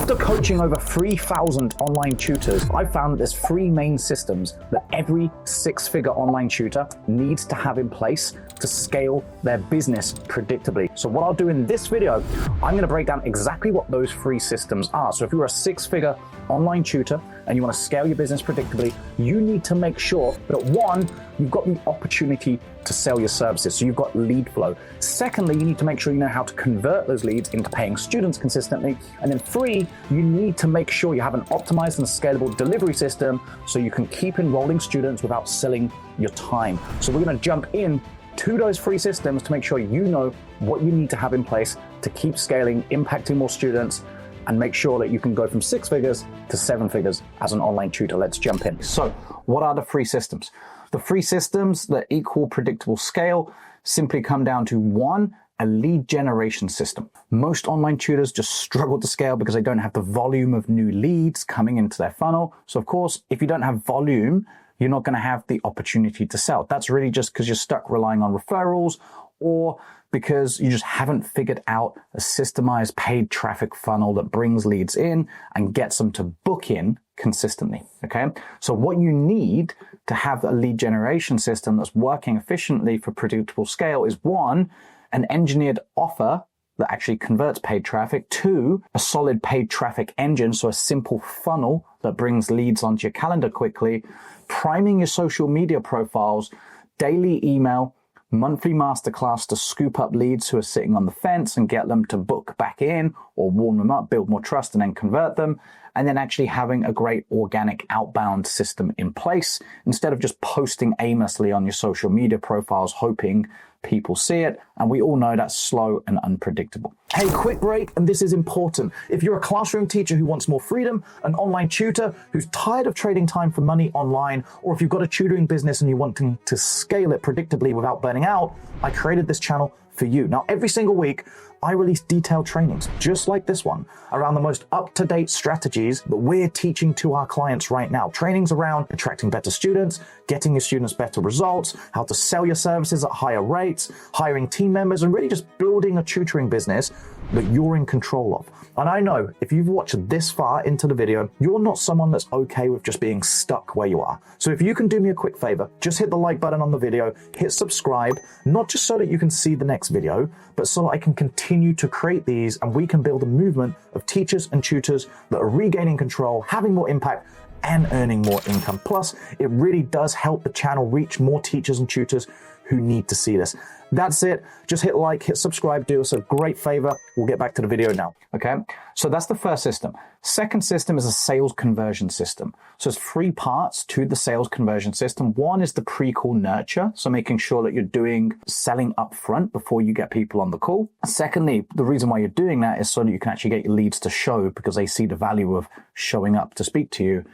After coaching over 3,000 online tutors, I found that there's three main systems that every six-figure online tutor needs to have in place to scale their business predictably. So what I'll do in this video, I'm going to break down exactly what those three systems are. So if you're a six-figure online tutor and you want to scale your business predictably, you need to make sure that one, you've got the opportunity to sell your services. So you've got lead flow. Secondly, you need to make sure you know how to convert those leads into paying students consistently. And then three, you need to make sure you have an optimized and scalable delivery system so you can keep enrolling students without selling your time. So we're going to jump in to those three systems to make sure you know what you need to have in place to keep scaling, impacting more students, and make sure that you can go from 6 figures to 7 figures as an online tutor. Let's jump in. So what are the three systems? The three systems that equal predictable scale simply come down to one, a lead generation system. Most online tutors just struggle to scale because they don't have the volume of new leads coming into their funnel. So of course, if you don't have volume, you're not going to have the opportunity to sell. That's really just because you're stuck relying on referrals or because you just haven't figured out a systemized paid traffic funnel that brings leads in and gets them to book in consistently, okay? So what you need to have a lead generation system that's working efficiently for predictable scale is one, an engineered offer that actually converts paid traffic, two, a solid paid traffic engine, so a simple funnel that brings leads onto your calendar quickly, priming your social media profiles, daily email, monthly masterclass to scoop up leads who are sitting on the fence and get them to book back in or warm them up, build more trust and then convert them. And then actually having a great organic outbound system in place instead of just posting aimlessly on your social media profiles, hoping people see it. And we all know that's slow and unpredictable. Hey, quick break, and this is important. If you're a classroom teacher who wants more freedom, an online tutor who's tired of trading time for money online, or if you've got a tutoring business and you're wanting to scale it predictably without burning out, I created this channel for you. Now, every single week, I release detailed trainings, just like this one, around the most up-to-date strategies that we're teaching to our clients right now. Trainings around attracting better students, getting your students better results, how to sell your services at higher rates, hiring team members, and really just building a tutoring business that you're in control of. And I know if you've watched this far into the video, you're not someone that's okay with just being stuck where you are. So if you can do me a quick favor, just hit the like button on the video, hit subscribe, not just so that you can see the next video, but so that I can continue to create these and we can build a movement of teachers and tutors that are regaining control, having more impact, and earning more income. Plus, it really does help the channel reach more teachers and tutors who need to see this. That's it. Just hit like, hit subscribe, do us a great favor. We'll get back to the video now, okay? So that's the first system. Second system is a sales conversion system. So there's three parts to the sales conversion system. One is the pre-call nurture, so making sure that you're doing selling up front before you get people on the call. Secondly, the reason why you're doing that is so that you can actually get your leads to show because they see the value of showing up to speak to you.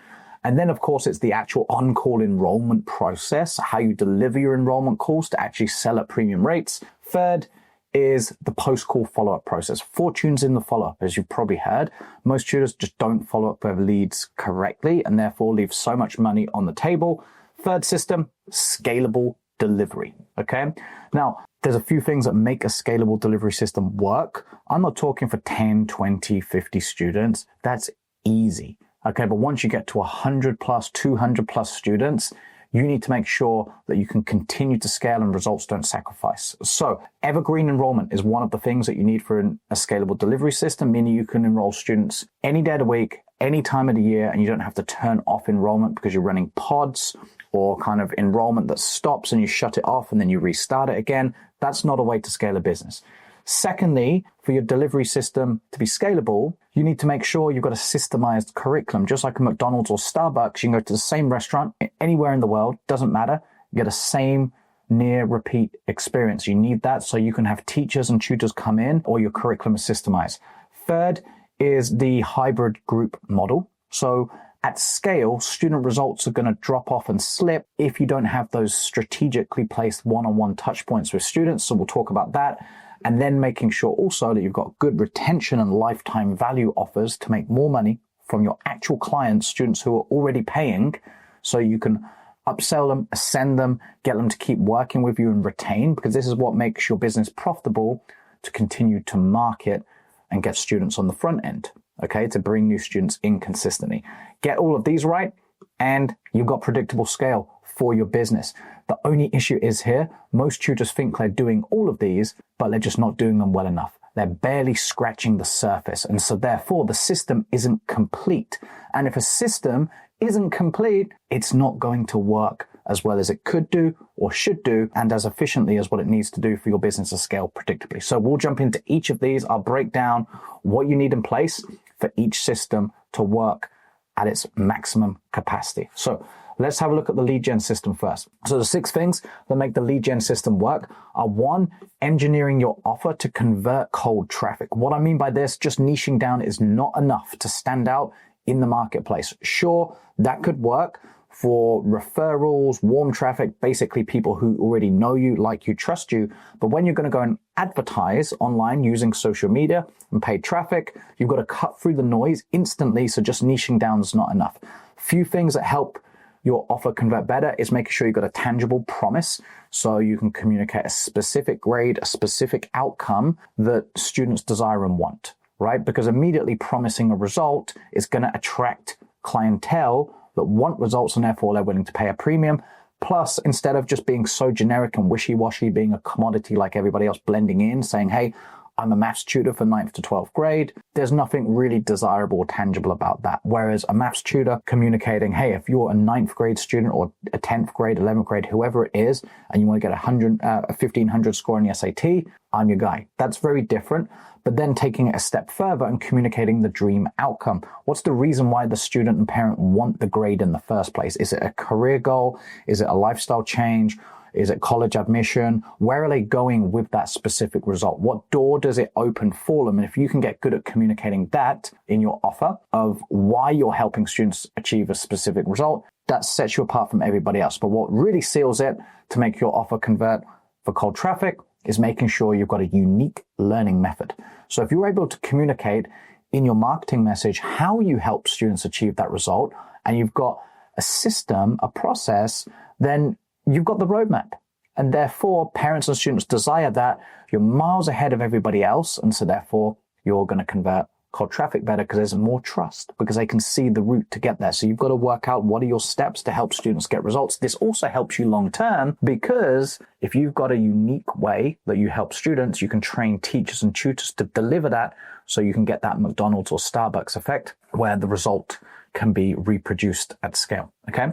And then, of course, it's the actual on-call enrollment process, how you deliver your enrollment calls to actually sell at premium rates. Third is the post-call follow-up process. Fortune's in the follow-up, as you've probably heard. Most tutors just don't follow up with leads correctly and therefore leave so much money on the table. Third system, scalable delivery, okay? Now, there's a few things that make a scalable delivery system work. I'm not talking for 10, 20, 50 students. That's easy. Okay, but once you get to 100 plus, 200 plus students, you need to make sure that you can continue to scale and results don't sacrifice. So evergreen enrollment is one of the things that you need for a scalable delivery system, meaning you can enroll students any day of the week, any time of the year, and you don't have to turn off enrollment because you're running pods or kind of enrollment that stops and you shut it off and then you restart it again. That's not a way to scale a business. Secondly, for your delivery system to be scalable, you need to make sure you've got a systemized curriculum. Just like a McDonald's or Starbucks, you can go to the same restaurant anywhere in the world, doesn't matter, you get a same near repeat experience. You need that so you can have teachers and tutors come in or your curriculum is systemized. Third is the hybrid group model. So at scale, student results are going to drop off and slip if you don't have those strategically placed one-on-one touch points with students. So we'll talk about that. And then making sure also that you've got good retention and lifetime value offers to make more money from your actual clients, students who are already paying, so you can upsell them, ascend them, get them to keep working with you and retain, because this is what makes your business profitable to continue to market and get students on the front end. okay, to bring new students in consistently. Get all of these right, and you've got predictable scale for your business. The only issue is here, most tutors think they're doing all of these, but they're just not doing them well enough. They're barely scratching the surface. And so therefore the system isn't complete. And if a system isn't complete, it's not going to work as well as it could do or should do, and as efficiently as what it needs to do for your business to scale predictably. So we'll jump into each of these. I'll break down what you need in place for each system to work at its maximum capacity. So let's have a look at the lead gen system first. So the 6 things that make the lead gen system work are: 1, engineering your offer to convert cold traffic. What I mean by this, just niching down is not enough to stand out in the marketplace. Sure, that could work for referrals, warm traffic, basically people who already know you, like you, trust you. But when you're going to go and advertise online using social media and paid traffic, you've got to cut through the noise instantly. So just niching down is not enough. Few things that help your offer convert better is making sure you've got a tangible promise, so you can communicate a specific grade, a specific outcome that students desire and want, right? Because immediately promising a result is going to attract clientele that want results, and therefore they're willing to pay a premium. Plus, instead of just being so generic and wishy-washy, being a commodity like everybody else, blending in, saying, hey, I'm a maths tutor for 9th to 12th grade, there's nothing really desirable or tangible about that. Whereas a maths tutor communicating, hey, if you're a 9th grade student or a 10th grade, 11th grade, whoever it is, and you want to get a 1500 score on the SAT, I'm your guy. That's very different. But then taking it a step further and communicating the dream outcome. What's the reason why the student and parent want the grade in the first place? Is it a career goal? Is it a lifestyle change? Is it college admission? Where are they going with that specific result? What door does it open for them? And if you can get good at communicating that in your offer of why you're helping students achieve a specific result, that sets you apart from everybody else. But what really seals it to make your offer convert for cold traffic is making sure you've got a unique learning method. So if you're able to communicate in your marketing message how you help students achieve that result, and you've got a system, a process, then you've got the roadmap. And therefore, parents and students desire that. You're miles ahead of everybody else. And so therefore, you're going to convert cold traffic better because there's more trust, because they can see the route to get there. So you've got to work out what are your steps to help students get results. This also helps you long term, because if you've got a unique way that you help students, you can train teachers and tutors to deliver that, so you can get that McDonald's or Starbucks effect where the result can be reproduced at scale. Okay.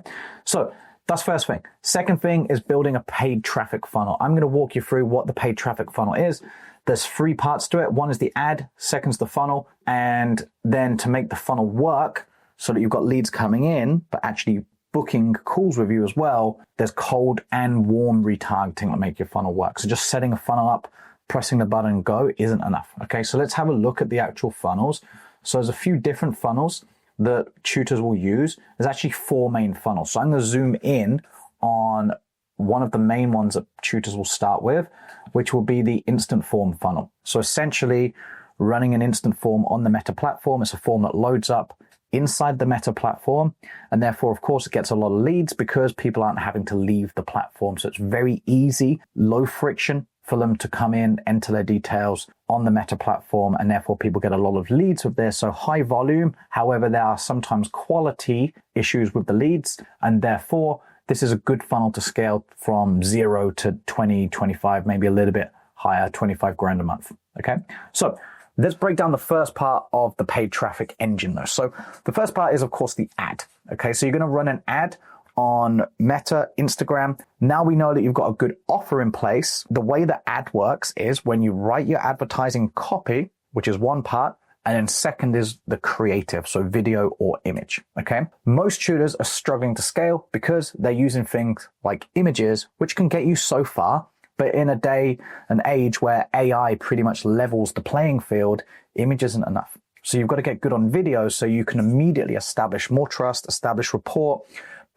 So that's first thing. Second thing is building a paid traffic funnel. I'm going to walk you through what the paid traffic funnel is. There's 3 parts to it. 1 is the ad, 2nd's the funnel. And then to make the funnel work so that you've got leads coming in, but actually booking calls with you as well, there's cold and warm retargeting that make your funnel work. So just setting a funnel up, pressing the button and go isn't enough. Okay, so let's have a look at the actual funnels. So there's a few different funnels that tutors will use. There's actually 4 main funnels. So I'm going to zoom in on one of the main ones that tutors will start with, which will be the instant form funnel. So essentially running an instant form on the Meta platform. It's a form that loads up inside the Meta platform. And therefore, of course, it gets a lot of leads because people aren't having to leave the platform. So it's very easy, low friction for them to come in, enter their details on the Meta platform, and therefore people get a lot of leads with this. So high volume. However, there are sometimes quality issues with the leads, and therefore this is a good funnel to scale from 0 to 20, 25, maybe a little bit higher, 25 grand a month. Okay. So let's break down the first part of the paid traffic engine though. So the first part is, of course, the ad. Okay. So you're going to run an ad on Meta, Instagram. Now we know that you've got a good offer in place. The way the ad works is when you write your advertising copy, which is one part, and then second is the creative, so video or image, okay? Most tutors are struggling to scale because they're using things like images, which can get you so far, but in a day and age where AI pretty much levels the playing field, image isn't enough. So you've got to get good on video so you can immediately establish more trust, establish rapport,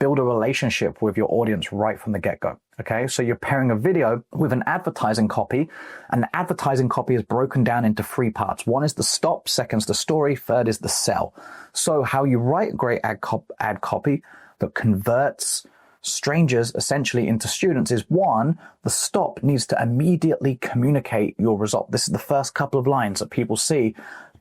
build a relationship with your audience right from the get-go, okay? So you're pairing a video with an advertising copy, and the advertising copy is broken down into 3 parts. 1 is the stop, 2nd's the story, 3rd is the sell. So how you write great ad copy that converts strangers essentially into students is 1, the stop needs to immediately communicate your result. This is the first couple of lines that people see.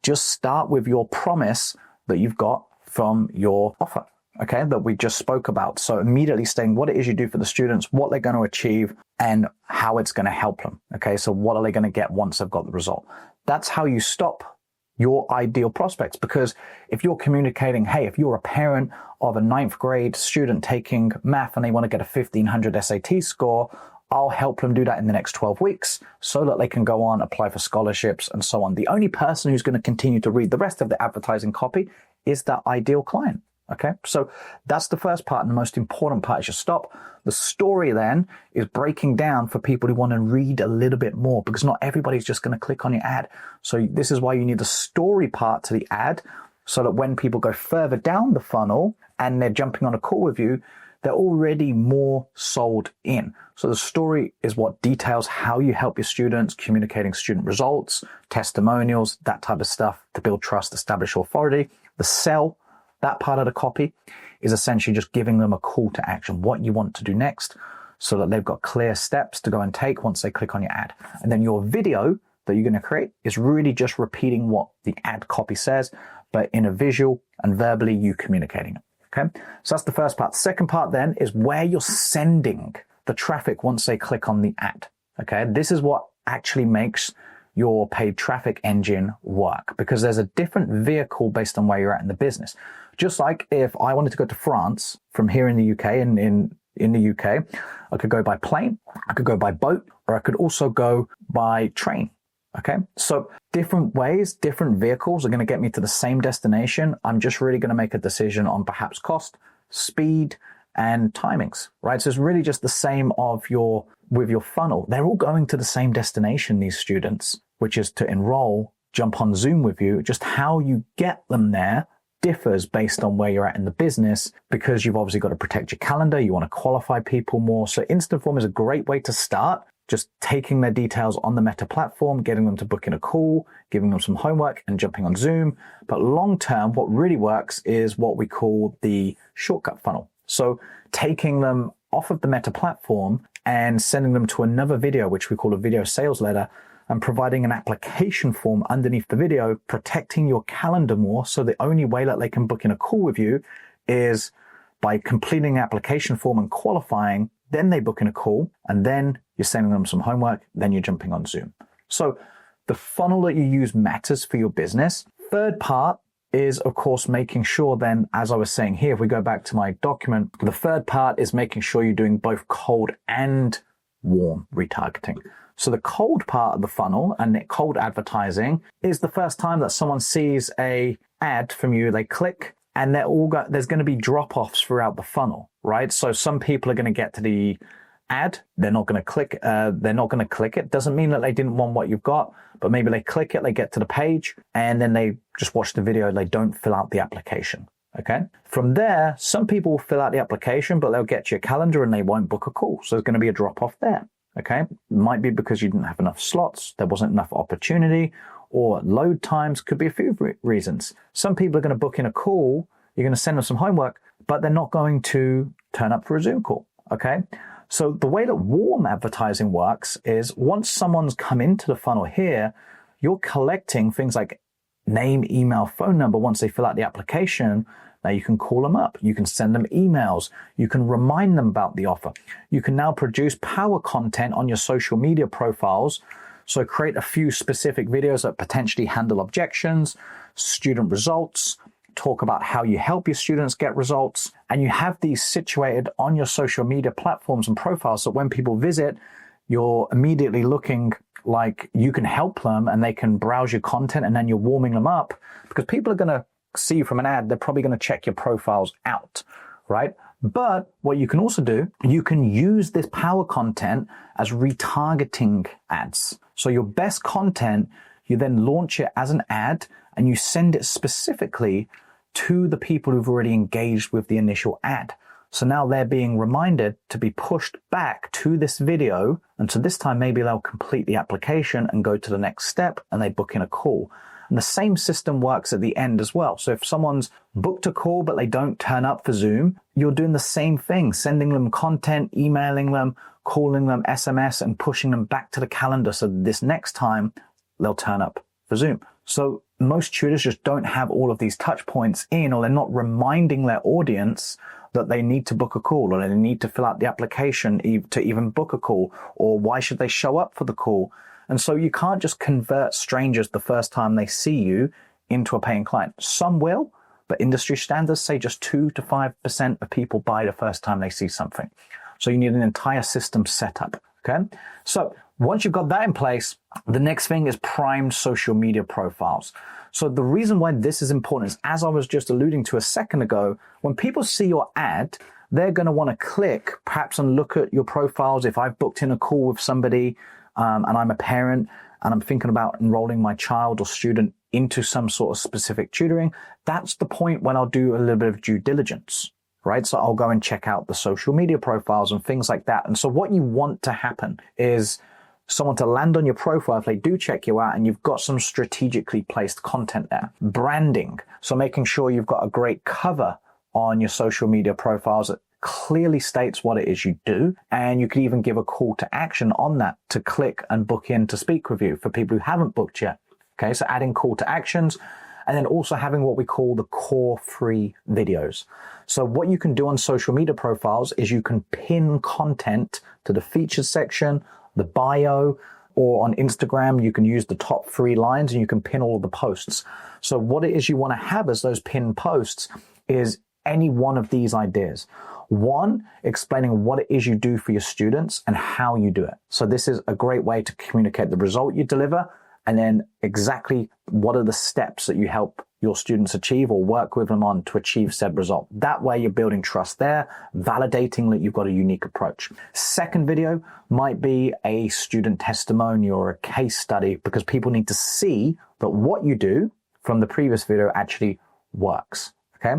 just start with your promise that you've got from your offer, okay, that we just spoke about. So immediately stating what it is you do for the students, what they're going to achieve, and how it's going to help them, okay? So what are they going to get once they've got the result? That's how you stop your ideal prospects. Because if you're communicating, hey, if you're a parent of a 9th grade student taking math and they want to get a 1500 SAT score, I'll help them do that in the next 12 weeks so that they can go on, apply for scholarships and so on. The only person who's going to continue to read the rest of the advertising copy is that ideal client. Okay, so that's the first part, and the most important part is you stop. The story then is breaking down for people who want to read a little bit more, because not everybody's just going to click on your ad. So this is why you need the story part to the ad, so that when people go further down the funnel and they're jumping on a call with you, they're already more sold in. So the story is what details how you help your students, communicating student results, testimonials, that type of stuff to build trust, establish authority. The sell, that part of the copy, is essentially just giving them a call to action, what you want to do next, so that they've got clear steps to go and take once they click on your ad. And then your video that you're going to create is really just repeating what the ad copy says, but in a visual and verbally you communicating it. Okay, so that's the first part. The second part then is where you're sending the traffic once they click on the ad. Okay, this is what actually makes your paid traffic engine work, because there's a different vehicle based on where you're at in the business. Just like if I wanted to go to France from here in the UK, and in the UK, I could go by plane, I could go by boat, or I could also go by train. Okay, so different ways, different vehicles are going to get me to the same destination. I'm just really going to make a decision on perhaps cost, speed, and timings, right? So it's really just the same with your funnel. They're all going to the same destination, these students, which is to enroll, jump on Zoom with you. Just how you get them there differs based on where you're at in the business, because you've obviously got to protect your calendar. You want to qualify people more. So Instant Form is a great way to start. Just taking their details on the Meta platform, getting them to book in a call, giving them some homework and jumping on Zoom. But long term, what really works is what we call the shortcut funnel. So taking them off of the Meta platform and sending them to another video, which we call a video sales letter, and providing an application form underneath the video, protecting your calendar more. So the only way that they can book in a call with you is by completing the application form and qualifying. Then they book in a call, and then you're sending them some homework, then you're jumping on Zoom. So the funnel that you use matters for your business. Third part is, of course, making sure then, as I was saying here, if we go back to my document, the third part is making sure you're doing both cold and warm retargeting. So the cold part of the funnel and the cold advertising is the first time that someone sees a ad from you, they click, and there's going to be drop-offs throughout the funnel, right? So some people are going to get to the ad, they're not going to click it. Doesn't mean that they didn't want what you've got, but maybe they click it, they get to the page, and then they just watch the video, they don't fill out the application. Okay. From there, some people will fill out the application, but they'll get to your calendar and they won't book a call. So there's going to be a drop-off there. Okay. It might be because you didn't have enough slots, there wasn't enough opportunity, or load times. Could be a few reasons. Some people are going to book in a call, you're going to send them some homework, but they're not going to turn up for a Zoom call. Okay. So the way that warm advertising works is once someone's come into the funnel here, you're collecting things like name, email, phone number. Once they fill out the application, now you can call them up. You can send them emails. You can remind them about the offer. You can now produce power content on your social media profiles. So create a few specific videos that potentially handle objections, student results, talk about how you help your students get results. And you have these situated on your social media platforms and profiles, so when people visit, you're immediately looking like you can help them and they can browse your content, and then you're warming them up, because people are going to see you from an ad. They're probably going to check your profiles out, right? But what you can also do, you can use this power content as retargeting ads. So your best content, you then launch it as an ad and you send it specifically to the people who've already engaged with the initial ad. So now they're being reminded to be pushed back to this video. And so this time, maybe they'll complete the application and go to the next step and they book in a call. And the same system works at the end as well. So if someone's booked a call, but they don't turn up for Zoom, you're doing the same thing, sending them content, emailing them, calling them, SMS, and pushing them back to the calendar. So this next time they'll turn up for Zoom. So most tutors just don't have all of these touch points in, or they're not reminding their audience that they need to book a call, or they need to fill out the application to even book a call, or why should they show up for the call. And so you can't just convert strangers the first time they see you into a paying client. Some will, but industry standards say just 2 to 5% of people buy the first time they see something. So you need an entire system set up, okay? So once you've got that in place, the next thing is primed social media profiles. So the reason why this is important is, as I was just alluding to a second ago, when people see your ad, they're going to want to click perhaps and look at your profiles. If I've booked in a call with somebody and I'm a parent and I'm thinking about enrolling my child or student into some sort of specific tutoring, that's the point when I'll do a little bit of due diligence, right? So I'll go and check out the social media profiles and things like that. And so what you want to happen is someone to land on your profile if they do check you out and you've got some strategically placed content there. Branding. So making sure you've got a great cover on your social media profiles that clearly states what it is you do. And you could even give a call to action on that to click and book in to speak with you for people who haven't booked yet. Okay, so adding call to actions, and then also having what we call the core free videos. So what you can do on social media profiles is you can pin content to the features section, the bio, or on Instagram, you can use the top 3 lines and you can pin all of the posts. So what it is you want to have as those pinned posts is any one of these ideas. One, explaining what it is you do for your students and how you do it. So this is a great way to communicate the result you deliver, and then exactly what are the steps that you help your students achieve or work with them on to achieve said result. That way you're building trust there, validating that you've got a unique approach. Second video might be a student testimonial or a case study, because people need to see that what you do from the previous video actually works. Okay.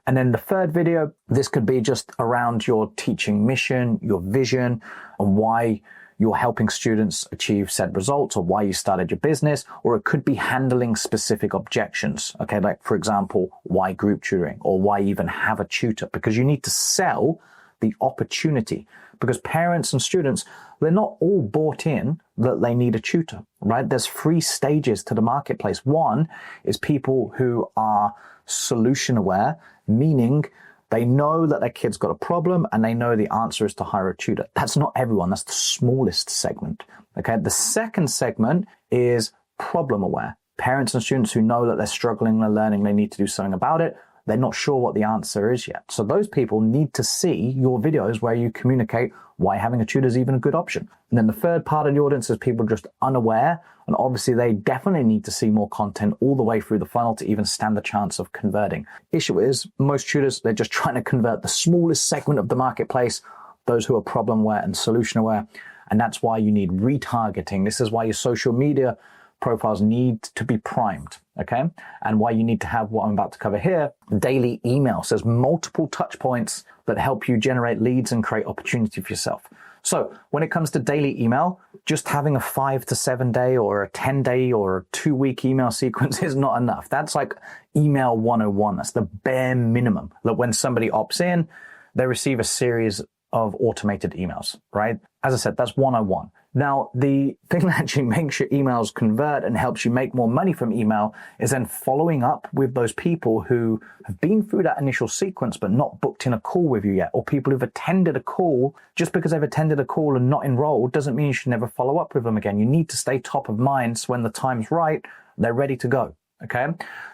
And then the third video, this could be just around your teaching mission, your vision, and why you're helping students achieve said results, or why you started your business, or it could be handling specific objections. Okay. Like, for example, why group tutoring, or why even have a tutor, because you need to sell the opportunity, because parents and students, they're not all bought in that they need a tutor, right? There's 3 stages to the marketplace. One is people who are solution aware, meaning they know that their kid's got a problem and they know the answer is to hire a tutor. That's not everyone. That's the smallest segment. Okay. The second segment is problem aware. Parents and students who know that they're struggling, they're learning, they need to do something about it. They're not sure what the answer is yet. So those people need to see your videos where you communicate why having a tutor is even a good option. And then the third part of the audience is people just unaware. And obviously they definitely need to see more content all the way through the funnel to even stand the chance of converting. Issue is most tutors, they're just trying to convert the smallest segment of the marketplace, those who are problem aware and solution aware. And that's why you need retargeting. This is why your social media profiles need to be primed, okay? And why you need to have what I'm about to cover here, daily email. So there's multiple touch points that help you generate leads and create opportunity for yourself. So when it comes to daily email, just having a 5 to 7 day or a 10-day or a 2-week email sequence is not enough. That's like email 101. That's the bare minimum. That when somebody opts in, they receive a series of automated emails, right? As I said, that's 101. Now, the thing that actually makes your emails convert and helps you make more money from email is then following up with those people who have been through that initial sequence but not booked in a call with you yet, or people who've attended a call. Just because they've attended a call and not enrolled doesn't mean you should never follow up with them again. You need to stay top of mind so when the time's right, they're ready to go, okay?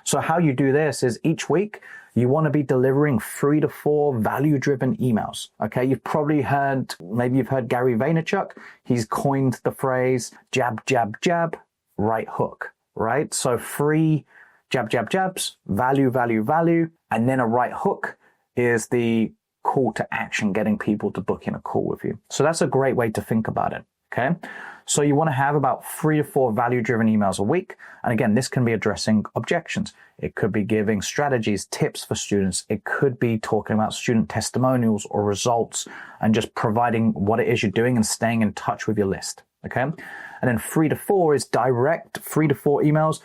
So how you do this is each week, you want to be delivering 3 to 4 value-driven emails. Okay, you've probably heard, maybe you've heard Gary Vaynerchuk. He's coined the phrase jab, jab, jab, right hook, right? So 3 jab, jab, jabs, value, value, value, and then a right hook is the call to action, getting people to book in a call with you. So that's a great way to think about it, okay? So you want to have about 3 to 4 value-driven emails a week. And again, this can be addressing objections. It could be giving strategies, tips for students. It could be talking about student testimonials or results and just providing what it is you're doing and staying in touch with your list, okay? And then 3 to 4 is direct. 3 to 4 emails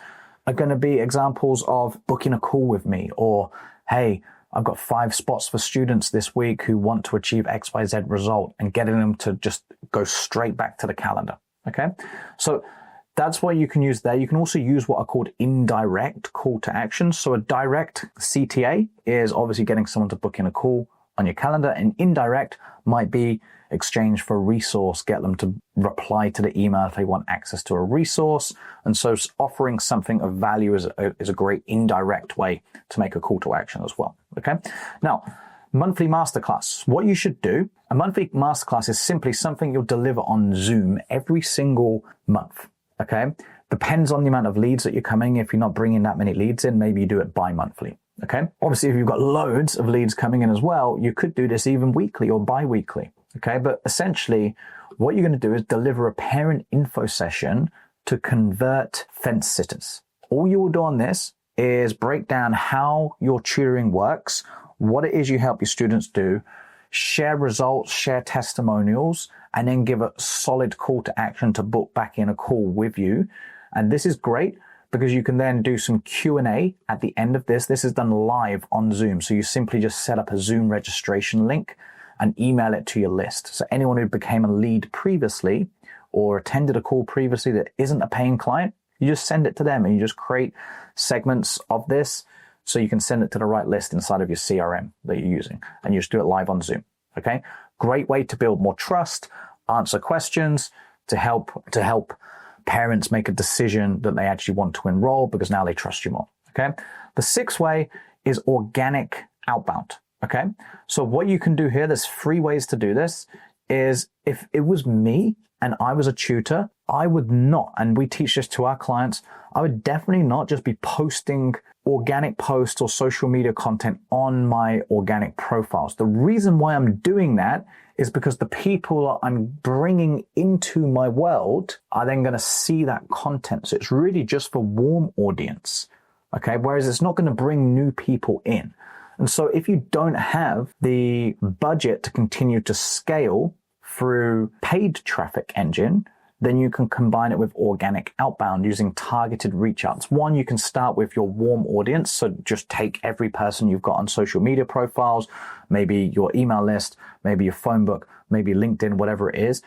are going to be examples of booking a call with me, or, hey, I've got 5 spots for students this week who want to achieve XYZ result, and getting them to just go straight back to the calendar. Okay. So that's what you can use there. You can also use what are called indirect call to action. So a direct CTA is obviously getting someone to book in a call on your calendar, and indirect might be exchange for a resource, get them to reply to the email if they want access to a resource. And so offering something of value is a great indirect way to make a call to action as well. Okay. Now, monthly masterclass. What you should do, a monthly masterclass is simply something you'll deliver on Zoom every single month. Okay. Depends on the amount of leads that you're coming. If you're not bringing that many leads in, maybe you do it bi-monthly. Okay. Obviously, if you've got loads of leads coming in as well, you could do this even weekly or bi-weekly. Okay. But essentially what you're going to do is deliver a parent info session to convert fence sitters. All you will do on this is break down how your tutoring works, what it is you help your students do, share results, share testimonials, and then give a solid call to action to book back in a call with you. And this is great because you can then do some Q&A at the end of this. This is done live on Zoom. So you simply just set up a Zoom registration link and email it to your list. So anyone who became a lead previously or attended a call previously that isn't a paying client, you just send it to them and you just create segments of this so you can send it to the right list inside of your CRM that you're using, and you just do it live on Zoom. Okay. Great way to build more trust, answer questions, to help parents make a decision that they actually want to enroll because now they trust you more. Okay. The sixth way is organic outbound. Okay. So what you can do here, there's 3 ways to do this, is if it was me and I was a tutor, I would not, and we teach this to our clients, I would definitely not just be posting organic posts or social media content on my organic profiles. The reason why I'm doing that is because the people I'm bringing into my world are then going to see that content. So it's really just for warm audience. Okay. Whereas it's not going to bring new people in. And so if you don't have the budget to continue to scale through paid traffic engine, then you can combine it with organic outbound using targeted reach outs. One, you can start with your warm audience. So just take every person you've got on social media profiles, maybe your email list, maybe your phone book, maybe LinkedIn, whatever it is,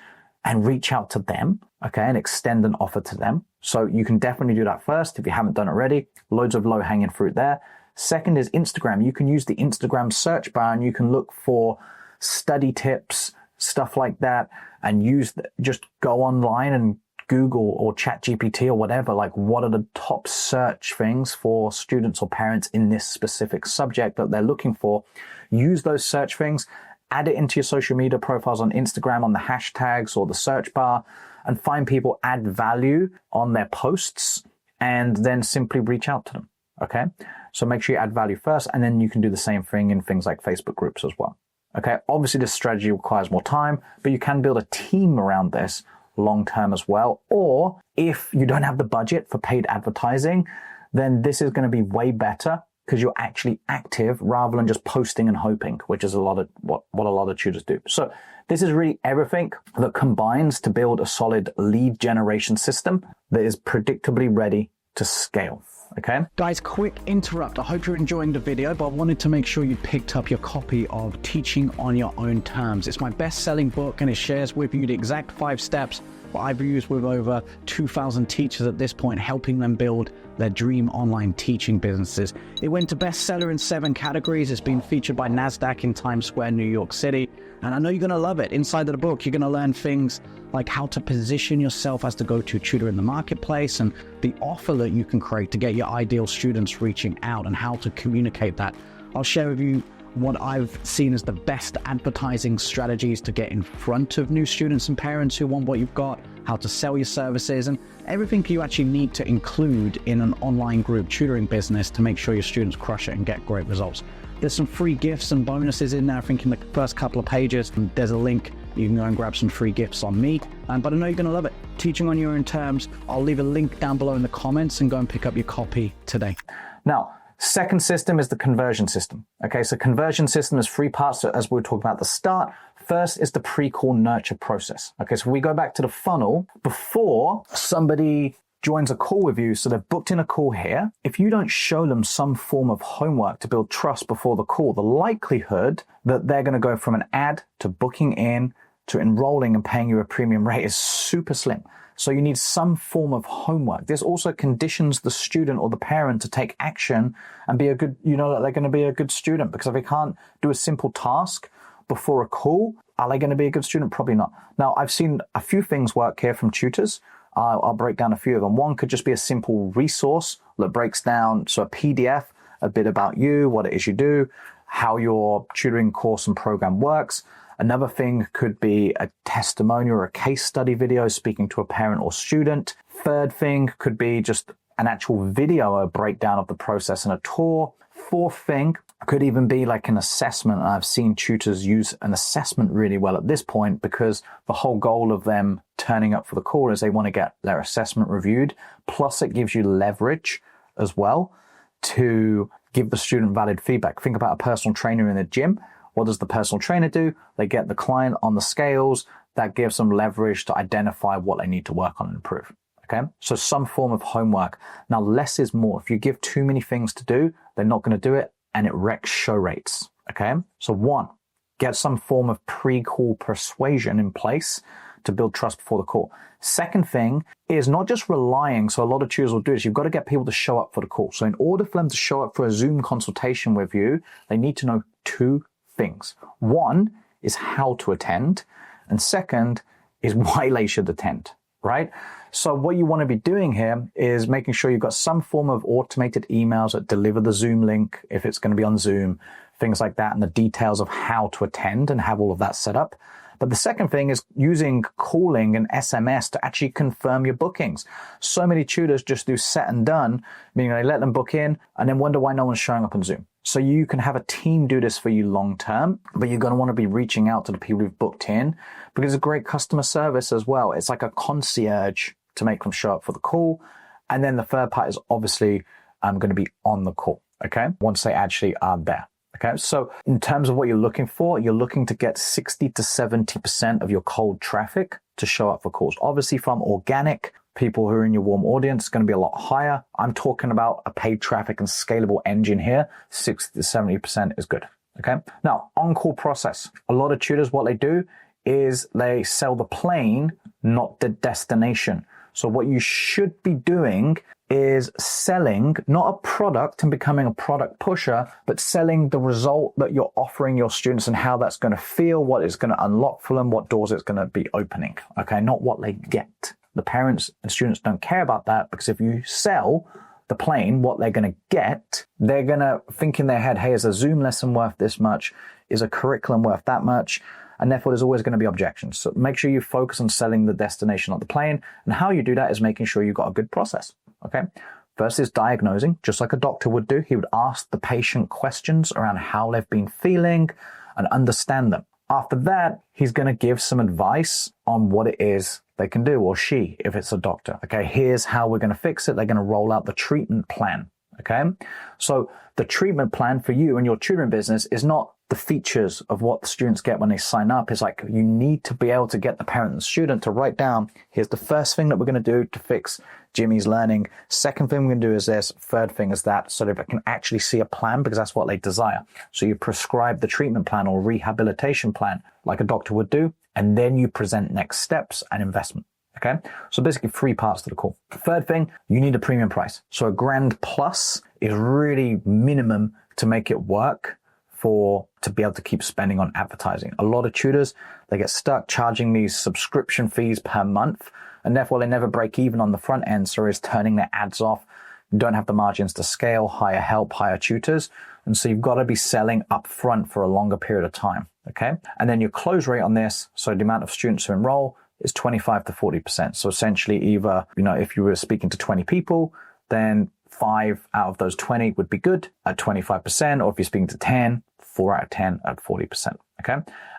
and reach out to them, okay, and extend an offer to them. So you can definitely do that first if you haven't done it already. Loads of low-hanging fruit there. Second is Instagram. You can use the Instagram search bar and you can look for study tips, stuff like that, and just go online and Google or ChatGPT or whatever, like what are the top search things for students or parents in this specific subject that they're looking for. Use those search things, add it into your social media profiles on Instagram on the hashtags or the search bar, and find people, add value on their posts, and then simply reach out to them. Okay. So make sure you add value first, and then you can do the same thing in things like Facebook groups as well. Okay. Obviously this strategy requires more time, but you can build a team around this long term as well. Or if you don't have the budget for paid advertising, then this is going to be way better because you're actually active rather than just posting and hoping, which is what a lot of tutors do. So this is really everything that combines to build a solid lead generation system that is predictably ready to scale. Okay. Guys, quick interrupt. I hope you're enjoying the video, but I wanted to make sure you picked up your copy of Teaching on Your Own Terms. It's my best-selling book, and it shares with you the exact 5 steps that I've used with over 2,000 teachers at this point, helping them build their dream online teaching businesses. It went to bestseller in 7 categories. It's been featured by NASDAQ in Times Square, New York City. And I know you're going to love it. Inside of the book, you're going to learn things like how to position yourself as the go-to tutor in the marketplace and the offer that you can create to get your ideal students reaching out and how to communicate that. I'll share with you what I've seen as the best advertising strategies to get in front of new students and parents who want what you've got, how to sell your services, and everything you actually need to include in an online group tutoring business to make sure your students crush it and get great results. There's some free gifts and bonuses in there. I think in the first couple of pages, there's a link. You can go and grab some free gifts on me. But I know you're going to love it. Teaching on Your Own Terms. I'll leave a link down below in the comments and go and pick up your copy today. Now, second system is the conversion system. Okay, so conversion system is 3 parts, as we were talking about at the start. First is the pre-call nurture process. Okay, so we go back to the funnel before somebody joins a call with you. So they've booked in a call here. If you don't show them some form of homework to build trust before the call, the likelihood that they're going to go from an ad to booking in to enrolling and paying you a premium rate is super slim. So you need some form of homework. This also conditions the student or the parent to take action and be a good, that they're going to be a good student, because if they can't do a simple task before a call, are they going to be a good student? Probably not. Now, I've seen a few things work here from tutors. I'll break down a few of them. One could just be a simple resource that breaks down, so a PDF, a bit about you, what it is you do, how your tutoring course and program works. Another thing could be a testimonial or a case study video speaking to a parent or student. Third thing could be just an actual video, a breakdown of the process and a tour. Fourth thing could even be like an assessment. And I've seen tutors use an assessment really well at this point, because the whole goal of them turning up for the call is they want to get their assessment reviewed. Plus it gives you leverage as well to give the student valid feedback. Think about a personal trainer in the gym. What does the personal trainer do? They get the client on the scales. That gives them leverage to identify what they need to work on and improve. Okay, so some form of homework. Now, less is more. If you give too many things to do, they're not going to do it, and it wrecks show rates. Okay, so one, get some form of pre-call persuasion in place to build trust before the call. Second thing is not just relying. So a lot of tutors will do this. You've got to get people to show up for the call. So in order for them to show up for a Zoom consultation with you, they need to know two things. One is how to attend, and second is why they should attend, right? So what you want to be doing here is making sure you've got some form of automated emails that deliver the Zoom link if it's going to be on Zoom, things like that, and the details of how to attend and have all of that set up. But the second thing is using calling and SMS to actually confirm your bookings. So many tutors just do set and done, meaning they let them book in and then wonder why no one's showing up on Zoom. So you can have a team do this for you long term, but you're going to want to be reaching out to the people who've booked in, because it's a great customer service as well. It's like a concierge to make them show up for the call. And then the third part is obviously going to be on the call, okay, once they actually are there. Okay, so in terms of what you're looking for, you're looking to get 60 to 70% of your cold traffic to show up for calls. Obviously from organic, people who are in your warm audience, is going to be a lot higher. I'm talking about a paid traffic and scalable engine here. 60 to 70% is good. Okay. Now, on-call process. A lot of tutors, what they do is they sell the plane, not the destination. So what you should be doing is selling not a product and becoming a product pusher, but selling the result that you're offering your students and how that's going to feel, what it's going to unlock for them, what doors it's going to be opening. Okay, not what they get. The parents and students don't care about that, because if you sell the plane, what they're going to get, they're going to think in their head, hey, is a Zoom lesson worth this much? Is a curriculum worth that much? And therefore, there's always going to be objections. So make sure you focus on selling the destination, not the plane. And how you do that is making sure you've got a good process. Okay. First is diagnosing, just like a doctor would do. He would ask the patient questions around how they've been feeling and understand them. After that, he's going to give some advice on what it is they can do, or she, if it's a doctor. Okay. Here's how we're going to fix it. They're going to roll out the treatment plan. Okay. So the treatment plan for you and your tutoring business is not the features of what the students get when they sign up. It's like, you need to be able to get the parent and student to write down, here's the first thing that we're going to do to fix Jimmy's learning. Second thing we're going to do is this. Third thing is that, so that they can actually see a plan, because that's what they desire. So you prescribe the treatment plan or rehabilitation plan like a doctor would do, and then you present next steps and investment. Okay. So basically 3 parts to the call. Third thing, you need a premium price. So $1,000+ is really minimum to make it work to be able to keep spending on advertising. A lot of tutors, they get stuck charging these subscription fees per month, and therefore they never break even on the front end. So it's turning their ads off, don't have the margins to scale, hire help, hire tutors. And so you've got to be selling up front for a longer period of time. Okay. And then your close rate on this, so the amount of students who enroll, is 25 to 40%. So essentially either, if you were speaking to 20 people, then 5 out of those 20 would be good at 25%, or if you're speaking to 10, 4 out of 10 at 40%. Okay.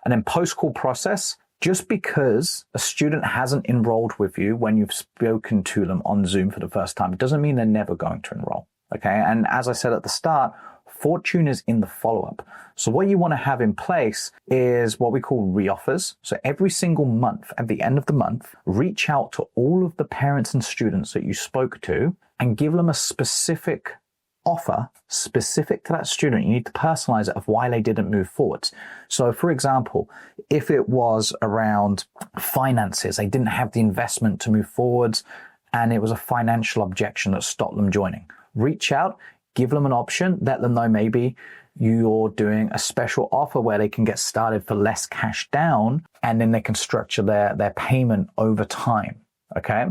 And then post-call process, just because a student hasn't enrolled with you when you've spoken to them on Zoom for the first time, it doesn't mean they're never going to enroll. Okay. And as I said at the start, fortune is in the follow-up. So what you want to have in place is what we call reoffers. So every single month, at the end of the month, reach out to all of the parents and students that you spoke to and give them a specific offer specific to that student. You need to personalize it of why they didn't move forwards. So for example, if it was around finances, they didn't have the investment to move forwards and it was a financial objection that stopped them joining. Reach out, give them an option, let them know maybe you're doing a special offer where they can get started for less cash down and then they can structure their payment over time. Okay.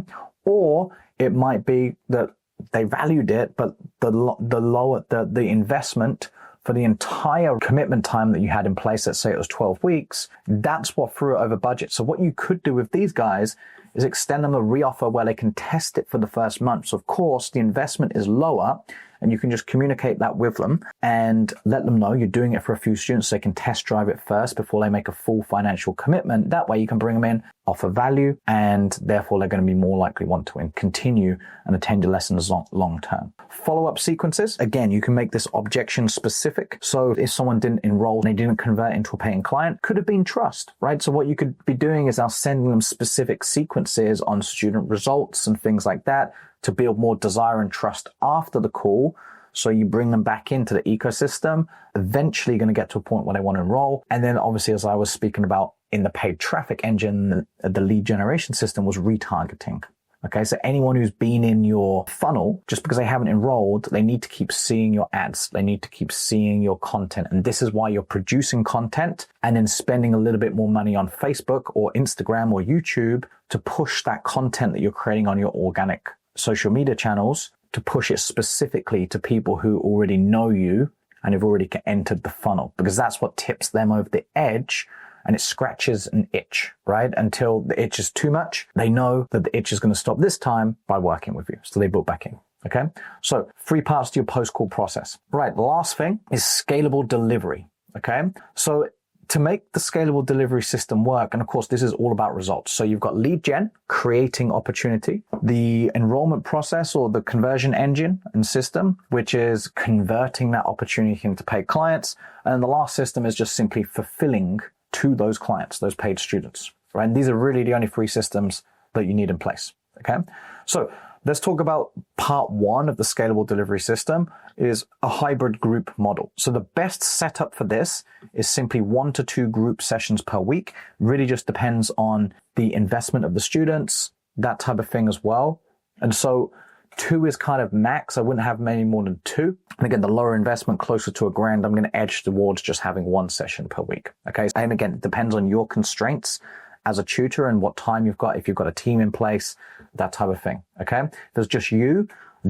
Or it might be that they valued it, but the investment for the entire commitment time that you had in place, let's say it was 12 weeks, that's what threw it over budget. So what you could do with these guys is extend them a reoffer where they can test it for the first month. So of course, the investment is lower and you can just communicate that with them and let them know you're doing it for a few students so they can test drive it first before they make a full financial commitment. That way you can bring them in, offer value, and therefore they're going to be more likely want to continue and attend your lessons long term. Follow-up sequences. Again, you can make this objection specific. So if someone didn't enroll and they didn't convert into a paying client, could have been trust, right? So what you could be doing is now sending them specific sequences on student results and things like that to build more desire and trust after the call. So you bring them back into the ecosystem, eventually going to get to a point where they want to enroll. And then obviously, as I was speaking about in the paid traffic engine, the lead generation system was retargeting. Okay, so anyone who's been in your funnel, just because they haven't enrolled, they need to keep seeing your ads. They need to keep seeing your content. And this is why you're producing content and then spending a little bit more money on Facebook or Instagram or YouTube to push that content that you're creating on your organic social media channels, to push it specifically to people who already know you and have already entered the funnel, because that's what tips them over the edge. And it scratches an itch, right? Until the itch is too much, they know that the itch is going to stop this time by working with you. So they book back in. Okay. So 3 parts to your post-call process. Right. The last thing is scalable delivery. Okay. So to make the scalable delivery system work, and of course, this is all about results. So you've got lead gen, creating opportunity, the enrollment process or the conversion engine and system, which is converting that opportunity into paid clients. And then the last system is just simply fulfilling to those clients, those paid students, right? And these are really the only 3 systems that you need in place. Okay. So let's talk about part 1 of the scalable delivery system is a hybrid group model. So the best setup for this is simply 1 to 2 group sessions per week. Really just depends on the investment of the students, that type of thing as well. And so 2 is kind of max. I wouldn't have many more than 2. And again, the lower investment, closer to $1,000, I'm going to edge towards just having 1 session per week. Okay. And again, it depends on your constraints as a tutor and what time you've got, if you've got a team in place, that type of thing. Okay. If it's just you,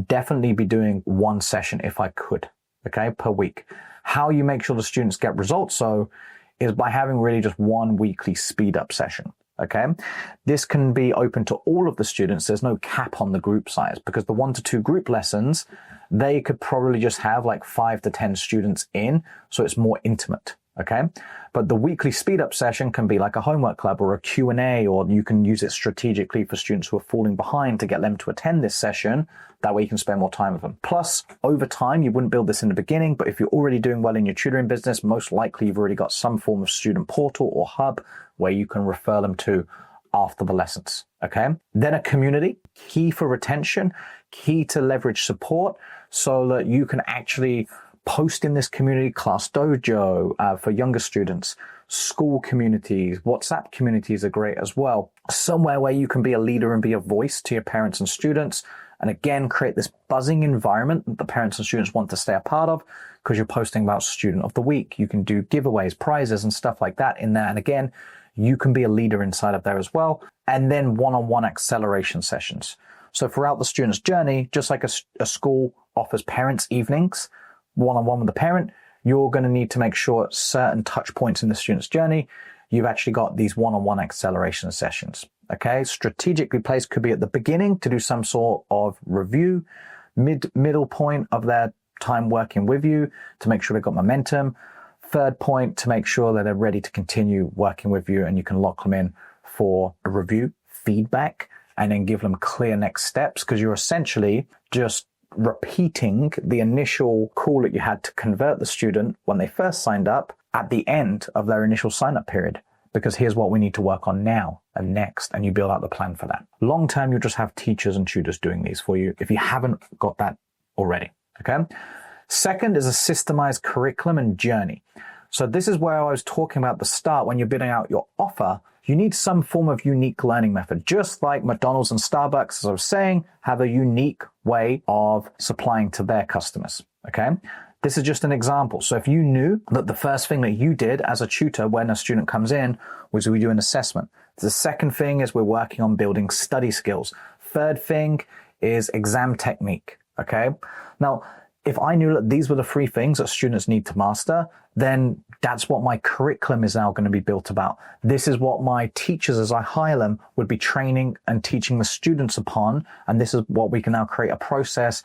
definitely be doing 1 session if I could, okay, per week. How you make sure the students get results, so, is by having really just 1 weekly speed up session. Okay. This can be open to all of the students. There's no cap on the group size, because the 1 to 2 group lessons, they could probably just have like 5 to 10 students in. So it's more intimate. Okay. But the weekly speed up session can be like a homework club or a Q&A, or you can use it strategically for students who are falling behind to get them to attend this session. That way you can spend more time with them. Plus, over time, you wouldn't build this in the beginning, but if you're already doing well in your tutoring business, most likely you've already got some form of student portal or hub where you can refer them to after the lessons. Okay. Then a community, key for retention, key to leverage support so that you can actually post in this community, class dojo for younger students, school communities, WhatsApp communities are great as well. Somewhere where you can be a leader and be a voice to your parents and students. And again, create this buzzing environment that the parents and students want to stay a part of, because you're posting about student of the week. You can do giveaways, prizes and stuff like that in there. And again, you can be a leader inside of there as well. And then one-on-one acceleration sessions. So throughout the student's journey, just like a school offers parents' evenings, one-on-one with the parent, you're going to need to make sure at certain touch points in the student's journey, you've actually got these one-on-one acceleration sessions. Okay. Strategically placed, could be at the beginning to do some sort of review, middle point of their time working with you to make sure they've got momentum. Third point, to make sure that they're ready to continue working with you and you can lock them in for a review, feedback, and then give them clear next steps, because you're essentially just repeating the initial call that you had to convert the student when they first signed up at the end of their initial sign-up period. Because here's what we need to work on now and next, and you build out the plan for that. Long term, you'll just have teachers and tutors doing these for you if you haven't got that already. Okay. Second is a systemized curriculum and journey. So this is where I was talking about at the start. When you're building out your offer, you need some form of unique learning method. Just like McDonald's and Starbucks, as I was saying, have a unique way of supplying to their customers. Okay. This is just an example. So if you knew that the first thing that you did as a tutor when a student comes in was we do an assessment. The second thing is we're working on building study skills. Third thing is exam technique. Okay. Now, if I knew that these were the three things that students need to master, then that's what my curriculum is now going to be built about. This is what my teachers, as I hire them, would be training and teaching the students upon. And this is what we can now create a process,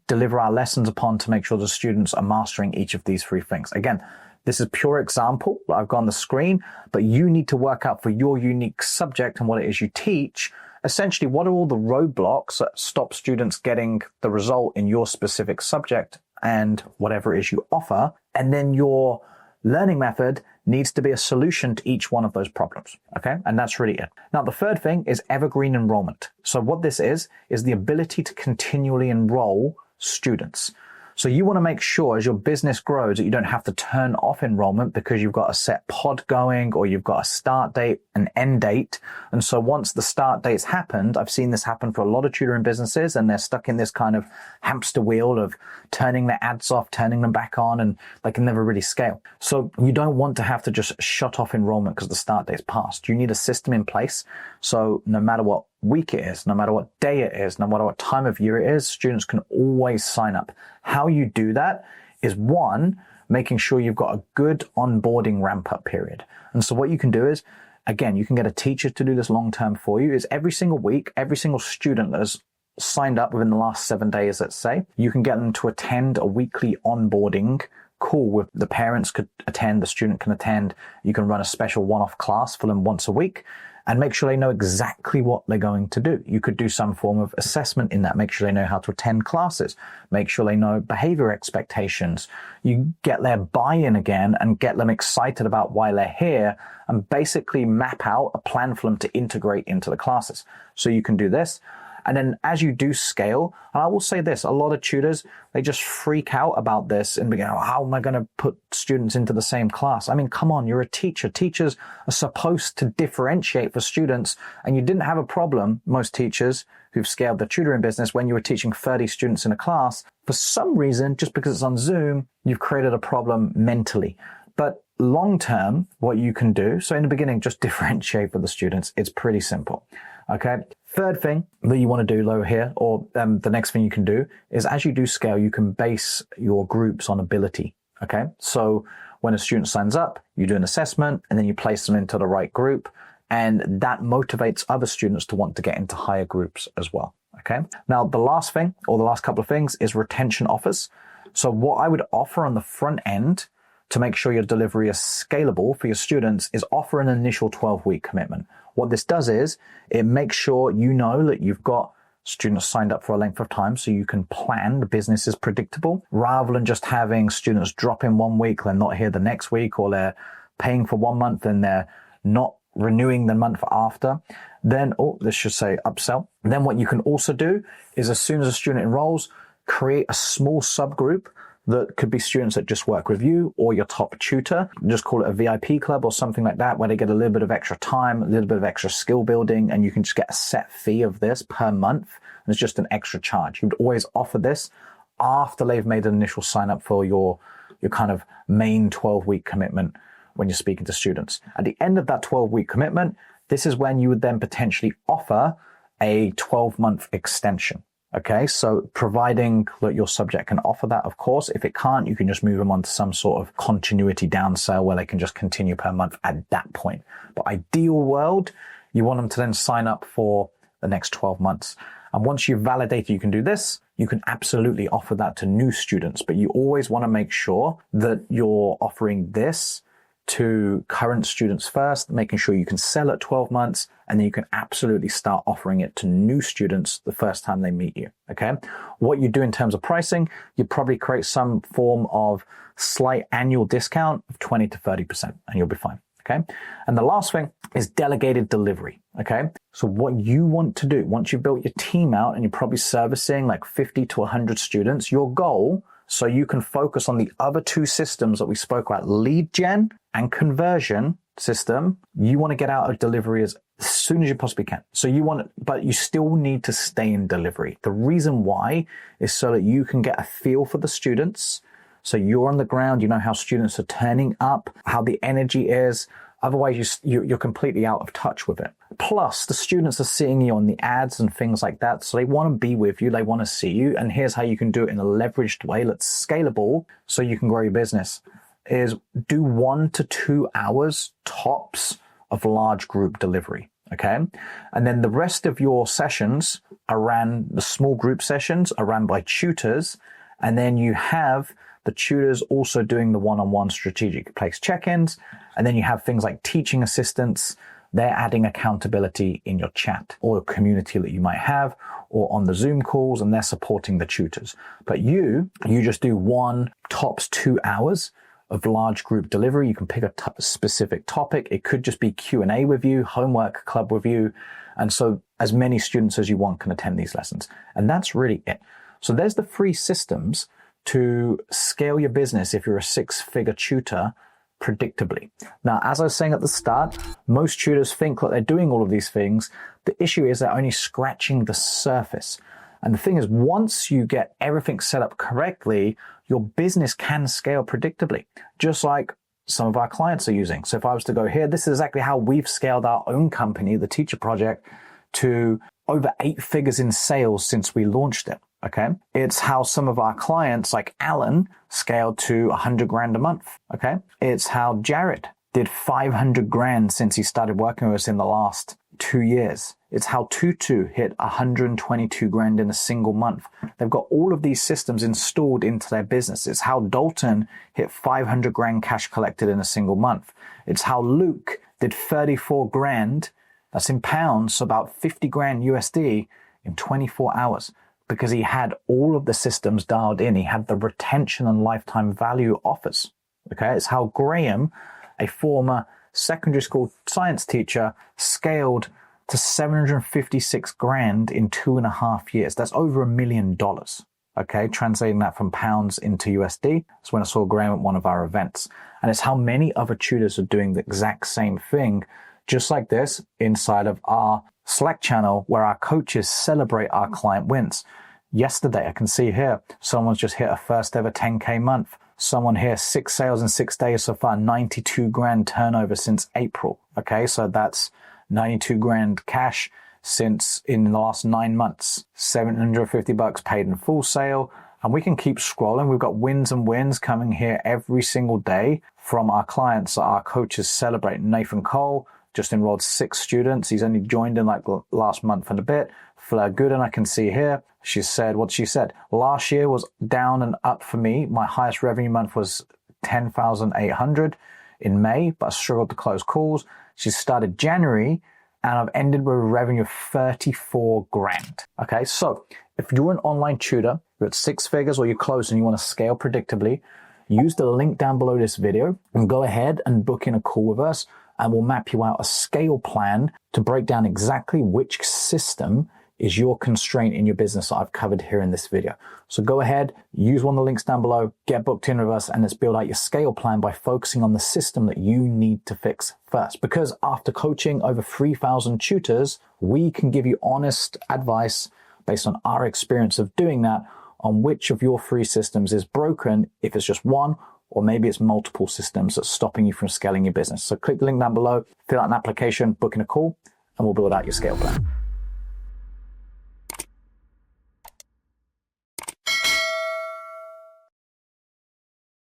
deliver our lessons upon to make sure the students are mastering each of these three things. Again, this is pure example that I've got on the screen, but you need to work out for your unique subject and what it is you teach. Essentially, what are all the roadblocks that stop students getting the result in your specific subject and whatever it is you offer? And then your learning method needs to be a solution to each one of those problems. Okay. And that's really it. Now, the third thing is evergreen enrollment. So what this is the ability to continually enroll students. So you want to make sure as your business grows that you don't have to turn off enrollment because you've got a set pod going or you've got a start date, an end date. And so once the start date's happened, I've seen this happen for a lot of tutoring businesses, and they're stuck in this kind of hamster wheel of turning their ads off, turning them back on, and they can never really scale. So you don't want to have to just shut off enrollment because the start date's passed. You need a system in place. So no matter what week it is, no matter what day it is, no matter what time of year it is, students can always sign up. How you do that is, one, making sure you've got a good onboarding ramp up period. And so what you can do is, again, you can get a teacher to do this long term for you, is every single week, every single student that has signed up within the last 7 days, let's say, you can get them to attend a weekly onboarding call with the parents could attend, the student can attend. You can run a special one-off class for them once a week and make sure they know exactly what they're going to do. You could do some form of assessment in that, make sure they know how to attend classes, make sure they know behavior expectations. You get their buy-in again and get them excited about why they're here and basically map out a plan for them to integrate into the classes. So you can do this. And then as you do scale, and I will say this, a lot of tutors, they just freak out about this and begin, how am I going to put students into the same class? I mean, come on, you're a teacher. Teachers are supposed to differentiate for students. And you didn't have a problem, most teachers who've scaled the tutoring business, when you were teaching 30 students in a class. For some reason, just because it's on Zoom, you've created a problem mentally. But long term, what you can do, so in the beginning, just differentiate for the students. It's pretty simple. Okay. Third thing that you want to do lower here, or the next thing you can do is, as you do scale, you can base your groups on ability. Okay. So when a student signs up, you do an assessment and then you place them into the right group, and that motivates other students to want to get into higher groups as well. Okay. Now, the last thing, or the last couple of things, is retention offers. So what I would offer on the front end to make sure your delivery is scalable for your students is offer an initial 12-week commitment. What this does is it makes sure you know that you've got students signed up for a length of time so you can plan. The business is predictable rather than just having students drop in 1 week, they're not here the next week, or they're paying for 1 month and they're not renewing the month after. Then, this should say upsell. Then what you can also do is, as soon as a student enrolls, create a small subgroup that could be students that just work with you or your top tutor. Just call it a VIP club or something like that, where they get a little bit of extra time, a little bit of extra skill building, and you can just get a set fee of this per month. And it's just an extra charge. You would always offer this after they've made an initial sign up for your kind of main 12-week commitment when you're speaking to students. At the end of that 12-week commitment, this is when you would then potentially offer a 12-month extension. Okay, so providing that your subject can offer that, of course. If it can't, you can just move them on to some sort of continuity downsell where they can just continue per month at that point. But ideal world, you want them to then sign up for the next 12 months. And once you've validated you can do this, you can absolutely offer that to new students. But you always want to make sure that you're offering this to current students first, making sure you can sell at 12 months, and then you can absolutely start offering it to new students the first time they meet you. Okay. What you do in terms of pricing, you probably create some form of slight annual discount of 20 to 30%, and you'll be fine. Okay. And the last thing is delegated delivery. Okay. So what you want to do once you've built your team out and you're probably servicing like 50 to 100 students, your goal, so you can focus on the other two systems that we spoke about, lead gen and conversion system, you want to get out of delivery as soon as you possibly can. So but you still need to stay in delivery. The reason why is so that you can get a feel for the students. So you're on the ground, you know how students are turning up, how the energy is. Otherwise, you're completely out of touch with it. Plus, the students are seeing you on the ads and things like that. So they want to be with you. They want to see you. And here's how you can do it in a leveraged way that's scalable so you can grow your business, is do 1 to 2 hours tops of large group delivery. Okay. And then the rest of your sessions the small group sessions are ran by tutors. And then you have the tutors also doing the one-on-one strategic place check-ins. And then you have things like teaching assistants. They're adding accountability in your chat or community that you might have or on the Zoom calls, and they're supporting the tutors. But you just do 1 tops 2 hours of large group delivery. You can pick a specific topic. It could just be Q&A with you, homework club with you. And so as many students as you want can attend these lessons. And that's really it. So there's the 3 systems to scale your business if you're a 6-figure tutor predictably. Now, as I was saying at the start, most tutors think that they're doing all of these things. The issue is they're only scratching the surface. And the thing is, once you get everything set up correctly, your business can scale predictably, just like some of our clients are using. So if I was to go here, this is exactly how we've scaled our own company, the Teacher Project, to over 8 figures in sales since we launched it. Okay. It's how some of our clients like Alan scaled to 100 grand a month. Okay. It's how Jared did 500 grand since he started working with us in the last 2 years. It's how Tutor hit 122 grand in a single month. They've got all of these systems installed into their business. It's how Dalton hit 500 grand cash collected in a single month. It's how Luke did 34 grand. That's in pounds, so about 50 grand USD in 24 hours. Because he had all of the systems dialed in. He had the retention and lifetime value offers. Okay. It's how Graham, a former secondary school science teacher, scaled to 756 grand in 2.5 years. That's over $1 million. Okay. Translating that from pounds into USD. That's when I saw Graham at one of our events. And it's how many other tutors are doing the exact same thing, just like this, inside of our Slack channel where our coaches celebrate our client wins. Yesterday, I can see here, someone's just hit a first ever 10K month. Someone here, 6 sales in 6 days so far, 92 grand turnover since April. Okay. So that's 92 grand cash since in the last 9 months, $750 paid in full sale. And we can keep scrolling. We've got wins and wins coming here every single day from our clients that our coaches celebrate. Nathan Cole just enrolled 6 students. He's only joined in like the last month and a bit. Fleur Gooden, I can see here. She said, what she said, last year was down and up for me. My highest revenue month was 10,800 in May, but I struggled to close calls. She started January and I've ended with a revenue of 34 grand. Okay. So if you're an online tutor, you're at 6 figures or you're close and you want to scale predictably, use the link down below this video and go ahead and book in a call with us. And we'll map you out a scale plan to break down exactly which system is your constraint in your business that I've covered here in this video. So go ahead, use one of the links down below, get booked in with us, and let's build out your scale plan by focusing on the system that you need to fix first. Because after coaching over 3,000 tutors, we can give you honest advice based on our experience of doing that on which of your 3 systems is broken, if it's just one, or maybe it's multiple systems that's stopping you from scaling your business. So click the link down below, fill out an application, book in a call, and we'll build out your scale plan.